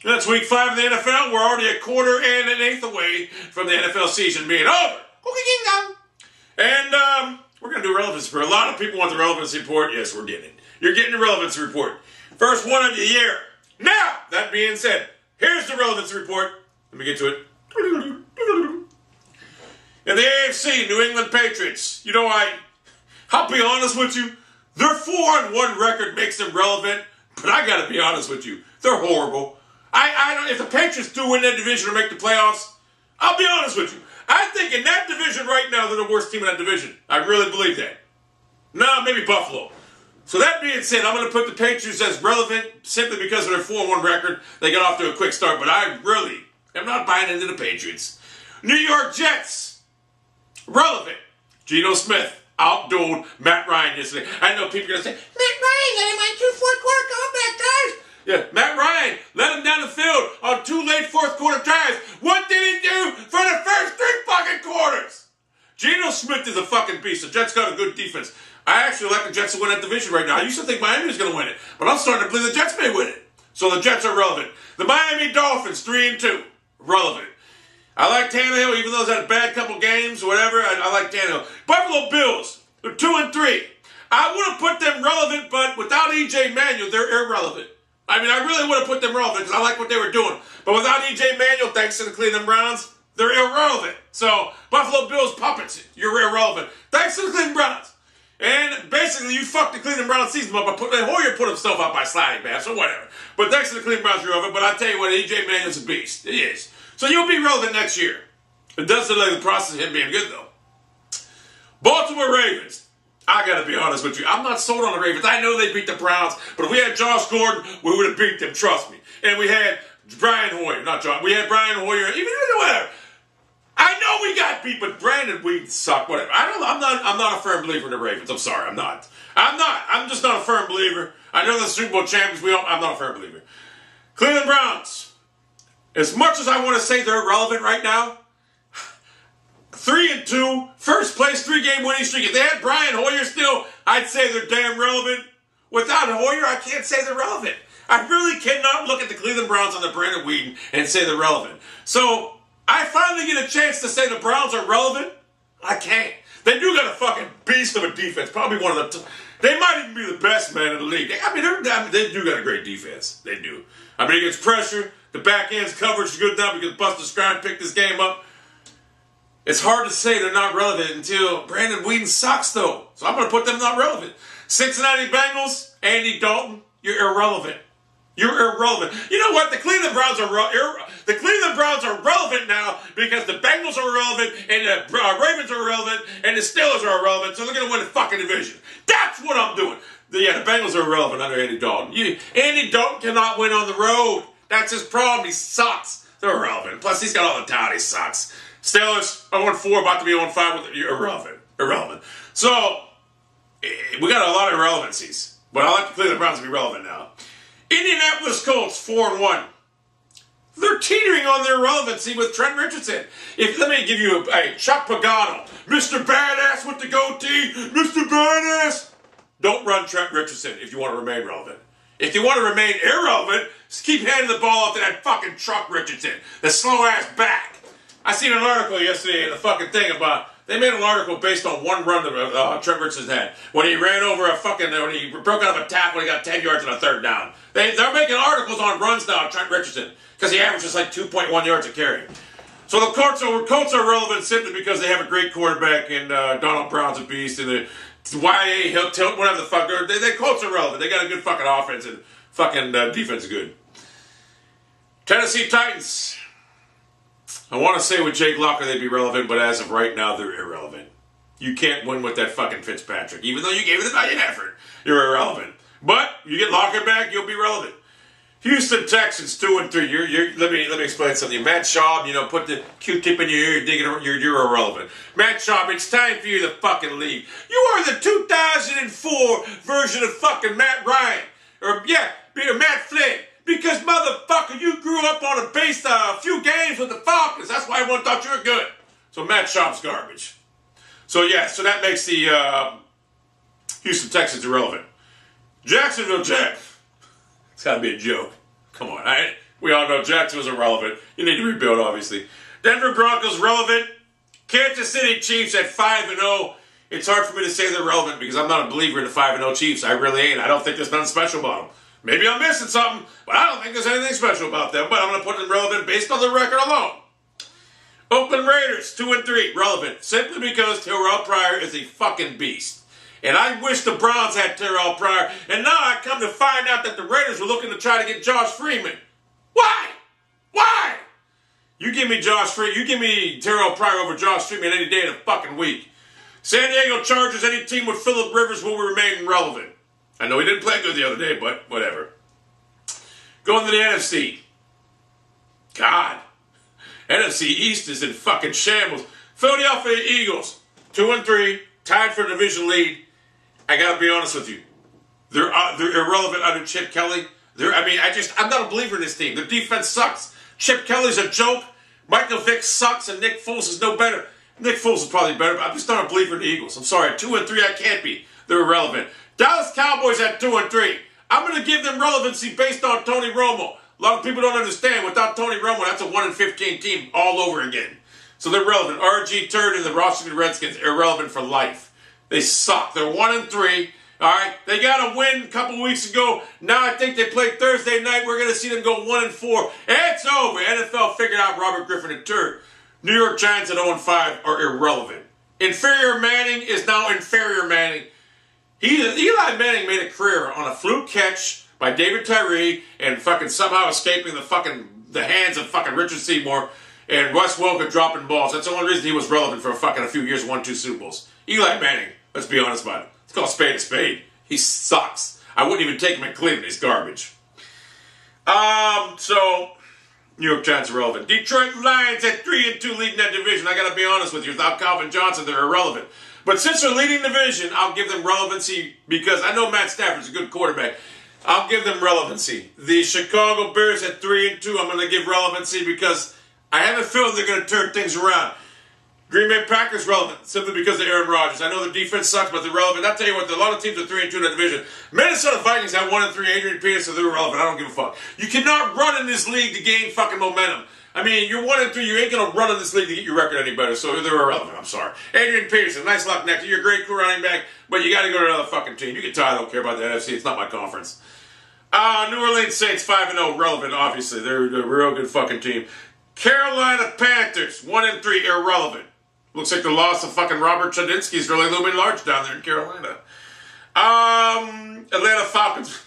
That's week 5 of the NFL. We're already a quarter and an eighth away from the NFL season being over. And we're going to do a relevancy report. A lot of people want the relevancy report. Yes, we're getting it. You're getting the relevancy report. First one of the year. Now, that being said, here's the relevancy report. Let me get to it. In the AFC, New England Patriots. You know, I'll be honest with you. Their 4-1 record makes them relevant, but I got to be honest with you. They're horrible. I don't. If the Patriots do win that division or make the playoffs, I'll be honest with you. I think in that division right now, they're the worst team in that division. I really believe that. No, maybe Buffalo. So that being said, I'm going to put the Patriots as relevant simply because of their 4-1 record. They got off to a quick start, but I really am not buying into the Patriots. New York Jets. Relevant. Geno Smith outdueled Matt Ryan yesterday. I know people are going to say, Matt Ryan let him on 2 fourth-quarter comeback drives. Yeah, Matt Ryan led him down the field on 2 late fourth-quarter drives. What did he do for the first 3 fucking quarters? Geno Smith is a fucking beast. The Jets got a good defense. I actually like the Jets to win that division right now. I used to think Miami was going to win it, but I'm starting to believe the Jets may win it. So the Jets are relevant. The Miami Dolphins, 3-2, relevant. I like Tannehill, even though he's had a bad couple games or whatever. I like Tannehill. Buffalo Bills, they're 2-3. I would have put them relevant, but without E.J. Manuel, they're irrelevant. I mean, I really would have put them relevant because I like what they were doing. But without E.J. Manuel, thanks to the Cleveland Browns, they're irrelevant. So, Buffalo Bills puppets, you're irrelevant. Thanks to the Cleveland Browns. And basically, you fucked the Cleveland Browns season up. Hoyer put himself out by sliding man, so whatever. But thanks to the Cleveland Browns, you're relevant. But I tell you what, E.J. Manuel's a beast. He is. So you'll be relevant next year. It does delay the process of him being good, though. Baltimore Ravens. I got to be honest with you. I'm not sold on the Ravens. I know they beat the Browns, but if we had Josh Gordon, we would have beat them, trust me. And we had Brian Hoyer, not Josh. We had Brian Hoyer, even whatever. I know we got beat, but Brandon Whedon sucked, whatever. I'm not a firm believer in the Ravens. I'm sorry, I'm not. I'm just not a firm believer. I know the Super Bowl champions, I'm not a firm believer. Cleveland Browns. As much as I want to say they're relevant right now, 3-2, first place, 3-game winning streak. If they had Brian Hoyer still, I'd say they're damn relevant. Without Hoyer, I can't say they're relevant. I really cannot look at the Cleveland Browns under Brandon Whedon and say they're relevant. So, I finally get a chance to say the Browns are relevant. I can't. They do got a fucking beast of a defense. Probably one of the... They might even be the best man in the league. They do got a great defense. They do. I mean, against pressure, the back end's coverage is good now because Buster Scrine picked this game up. It's hard to say they're not relevant until Brandon Whedon sucks, though. So I'm going to put them not relevant. Cincinnati Bengals, Andy Dalton, you're irrelevant. You're irrelevant. You know what? The Cleveland Browns are relevant now because the Bengals are relevant and the Ravens are relevant and the Steelers are irrelevant. So they're going to win the fucking division. That's what I'm doing. The Bengals are irrelevant under Andy Dalton. Andy Dalton cannot win on the road. That's his problem. He sucks. They're irrelevant. Plus, he's got all the talent. He sucks. Steelers, 0-4, about to be 0-5 with you. Irrelevant. So, we got a lot of irrelevancies. But I like the Cleveland Browns to be relevant now. Indianapolis Colts, 4-1. They're teetering on their relevancy with Trent Richardson. Let me give you a Chuck Pagano. Mr. Badass with the goatee. Mr. Badass. Don't run Trent Richardson if you want to remain relevant. If you want to remain irrelevant, just keep handing the ball off to that fucking Chuck Richardson. The slow-ass back. I seen an article yesterday in the fucking thing about... They made an article based on one run that Trent Richardson had. When he ran over when he broke out of a tackle, he got 10 yards on a 3rd down. They're making articles on runs now of Trent Richardson because he averages like 2.1 yards a carry. So the Colts are relevant simply because they have a great quarterback and Donald Brown's a beast and the YA, he'll tilt, whatever the fuck. The Colts are relevant. They got a good fucking offense and fucking defense is good. Tennessee Titans. I want to say with Jake Locker they'd be relevant, but as of right now, they're irrelevant. You can't win with that fucking Fitzpatrick. Even though you gave it a valiant effort, you're irrelevant. But you get Locker back, you'll be relevant. Houston Texans, 2-3. Let me explain something. Matt Schaub, put the Q-tip in your ear, you're irrelevant. Matt Schaub, it's time for you to fucking leave. You are the 2004 version of fucking Matt Ryan. Or Matt Flynn. Because, motherfucker, you grew up on a few games with the Falcons. That's why everyone thought you were good. So Matt Schaub's garbage. So that makes the Houston Texans irrelevant. Jacksonville Jack. It's got to be a joke. Come on. We all know Jacksonville's irrelevant. You need to rebuild, obviously. Denver Broncos relevant. Kansas City Chiefs at 5-0. It's hard for me to say they're relevant because I'm not a believer in the 5-0 Chiefs. I really ain't. I don't think there's nothing special about them. Maybe I'm missing something, but I don't think there's anything special about them. But I'm going to put them relevant based on the record alone. Oakland Raiders, 2-3, relevant. Simply because Terrell Pryor is a fucking beast. And I wish the Browns had Terrell Pryor. And now I come to find out that the Raiders were looking to try to get Josh Freeman. Why? Why? You give me you give me Terrell Pryor over Josh Freeman any day of the fucking week. San Diego Chargers, any team with Phillip Rivers will remain relevant. I know he didn't play good the other day, but whatever. Going to the NFC. God. NFC East is in fucking shambles. Philadelphia Eagles, 2-3, tied for division lead. I gotta be honest with you. They're irrelevant under Chip Kelly. I'm not a believer in this team. Their defense sucks. Chip Kelly's a joke. Michael Vick sucks, and Nick Foles is no better. Nick Foles is probably better, but I'm just not a believer in the Eagles. I'm sorry, at 2-3, I can't be. They're irrelevant. Dallas Cowboys at 2-3. I'm going to give them relevancy based on Tony Romo. A lot of people don't understand. Without Tony Romo, that's a 1-15 team all over again. So they're relevant. R.G. Turd and the Washington Redskins, irrelevant for life. They suck. They're 1-3. All right, they got a win a couple weeks ago. Now I think they play Thursday night. We're going to see them go 1-4. It's over. NFL figured out Robert Griffin and Turd. New York Giants at 0-5 are irrelevant. Inferior Manning is now inferior Manning. Eli Manning made a career on a fluke catch by David Tyree and fucking somehow escaping the hands of fucking Richard Seymour and Wes Welker dropping balls. That's the only reason he was relevant for a few years, won 2 Super Bowls. Eli Manning, let's be honest about it. It's called spade a spade. He sucks. I wouldn't even take him in Cleveland. He's garbage. So New York Giants are relevant. Detroit Lions at 3-2 leading that division. I got to be honest with you. Without Calvin Johnson, they're irrelevant. But since they're leading the division, I'll give them relevancy because I know Matt Stafford's a good quarterback. I'll give them relevancy. The Chicago Bears at 3-2, I'm going to give relevancy because I have a feeling they're going to turn things around. Green Bay Packers relevant simply because of Aaron Rodgers. I know the defense sucks, but they're relevant. I'll tell you what, a lot of teams are 3-2 in that division. Minnesota Vikings have 1-3. Adrian Peterson, they're relevant. I don't give a fuck. You cannot run in this league to gain fucking momentum. I mean, you're 1-3. You ain't going to run in this league to get your record any better, so they're irrelevant. I'm sorry. Adrian Peterson, nice luck next year. You're a great running back, but you got to go to another fucking team. You can tell I don't care about the NFC. It's not my conference. New Orleans Saints, 5-0, relevant, obviously. They're a real good fucking team. Carolina Panthers, 1-3, irrelevant. Looks like the loss of fucking Robert Chadinsky is really looming large down there in Carolina. Atlanta Falcons,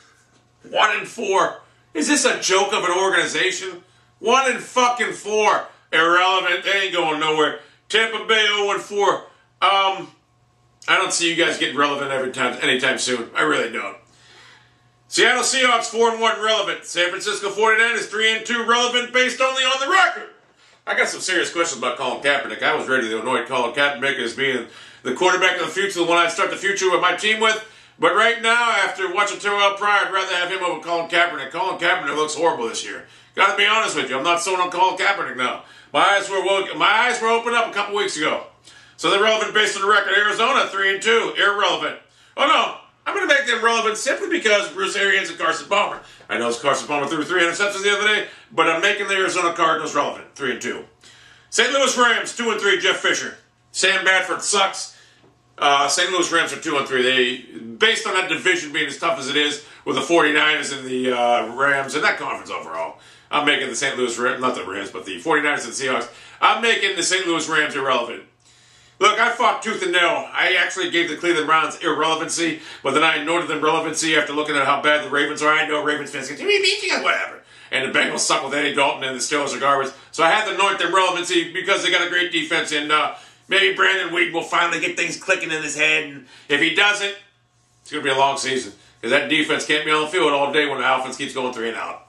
1-4. Is this a joke of an organization? 1-4. Irrelevant. They ain't going nowhere. Tampa Bay 0-4. I don't see you guys getting relevant anytime soon. I really don't. Seattle Seahawks 4-1 relevant. San Francisco 49ers 3-2 relevant based only on the record. I got some serious questions about Colin Kaepernick. I was ready to anoint Colin Kaepernick as being the quarterback of the future, the one I'd start the future with my team with. But right now, after watching Terrell Pryor, I'd rather have him over Colin Kaepernick. Colin Kaepernick looks horrible this year. Got to be honest with you, I'm not sold on Colin Kaepernick now. My eyes were opened up a couple weeks ago. So they're relevant based on the record. Arizona 3-2, irrelevant. Oh no, I'm going to make them relevant simply because Bruce Arians and Carson Palmer. I know Carson Palmer threw 3 interceptions the other day, but I'm making the Arizona Cardinals relevant, 3-2. St. Louis Rams, 2-3, Jeff Fisher. Sam Bradford sucks. St. Louis Rams are 2-3. Based on that division being as tough as it is with the 49ers and the Rams and that conference overall, I'm making the St. Louis Rams, not the Rams, but the 49ers and Seahawks, I'm making the St. Louis Rams irrelevant. Look, I fought tooth and nail. I actually gave the Cleveland Browns irrelevancy, but then I noted them relevancy after looking at how bad the Ravens are. I know Ravens fans get, whatever. And the Bengals suck with Eddie Dalton and the Steelers are garbage. So I had to anoint them relevancy because they got a great defense. And maybe Brandon Weeden will finally get things clicking in his head. And if he doesn't, it's going to be a long season. Because that defense can't be on the field all day when the offense keeps going 3 and out.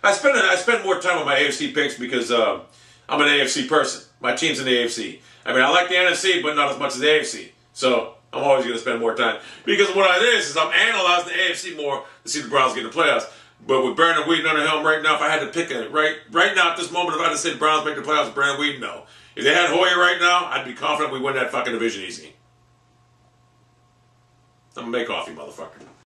I spend more time on my AFC picks because I'm an AFC person. My team's in the AFC. I mean, I like the NFC, but not as much as the AFC. So I'm always going to spend more time. Because what it is I'm analyzing the AFC more to see the Browns get in the playoffs. But with Brandon Weeden under helm right now, if I had to pick it, right now at this moment, if I had to say the Browns make the playoffs, Brandon Weeden, no. If they had Hoyer right now, I'd be confident we win that fucking division easy. I'm going to make coffee, motherfucker.